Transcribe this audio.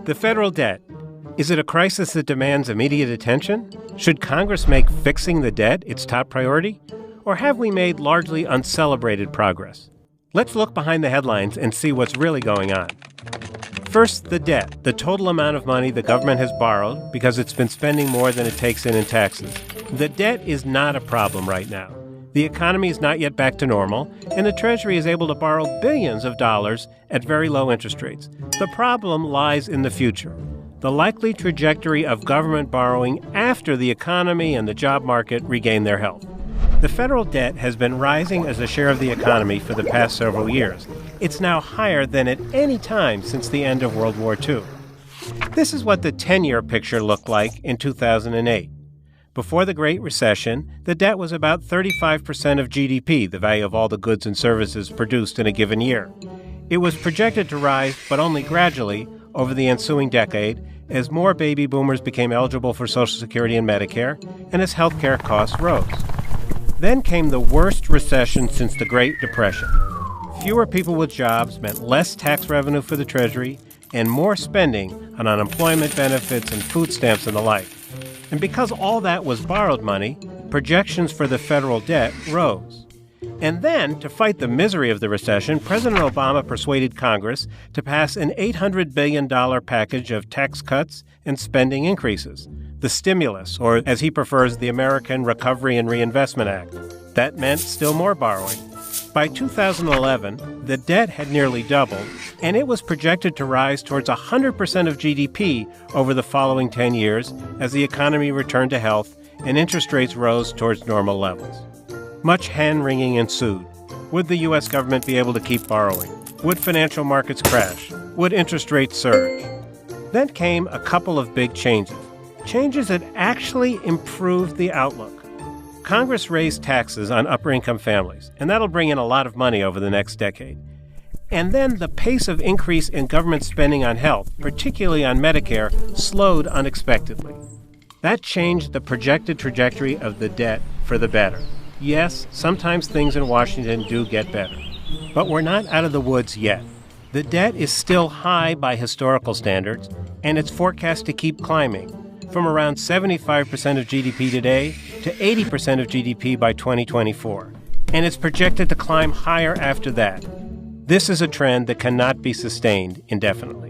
The federal debt. Is it a crisis that demands immediate attention? Should Congress make fixing the debt its top priority? Or have we made largely uncelebrated progress? Let's look behind the headlines and see what's really going on. First, the debt, the total amount of money the government has borrowed because it's been spending more than it takes in taxes. The debt is not a problem right now. The economy is not yet back to normal, and the Treasury is able to borrow billions of dollars at very low interest rates. The problem lies in the future. The likely trajectory of government borrowing after the economy and the job market regain their health. The federal debt has been rising as a share of the economy for the past several years. It's now higher than at any time since the end of World War II. This is what the 10-year picture looked like in 2008. Before the Great Recession, the debt was about 35% of GDP, the value of all the goods and services produced in a given year. It was projected to rise, but only gradually, over the ensuing decade, as more baby boomers became eligible for Social Security and Medicare, and as health care costs rose. Then came the worst recession since the Great Depression. Fewer people with jobs meant less tax revenue for the Treasury and more spending on unemployment benefits and food stamps and the like. And because all that was borrowed money, projections for the federal debt rose. And then, to fight the misery of the recession, President Obama persuaded Congress to pass an $800 billion package of tax cuts and spending increases, the stimulus, or as he prefers, the American Recovery and Reinvestment Act. That meant still more borrowing. By 2011, the debt had nearly doubled, and it was projected to rise towards 100% of GDP over the following 10 years as the economy returned to health and interest rates rose towards normal levels. Much hand-wringing ensued. Would the U.S. government be able to keep borrowing? Would financial markets crash? Would interest rates surge? Then came a couple of big changes that actually improved the outlook. Congress raised taxes on upper-income families, and that'll bring in a lot of money over the next decade. And then the pace of increase in government spending on health, particularly on Medicare, slowed unexpectedly. That changed the projected trajectory of the debt for the better. Yes, sometimes things in Washington do get better. But we're not out of the woods yet. The debt is still high by historical standards, and it's forecast to keep climbing, from around 75% of GDP today to 80% of GDP by 2024. And it's projected to climb higher after that. This is a trend that cannot be sustained indefinitely.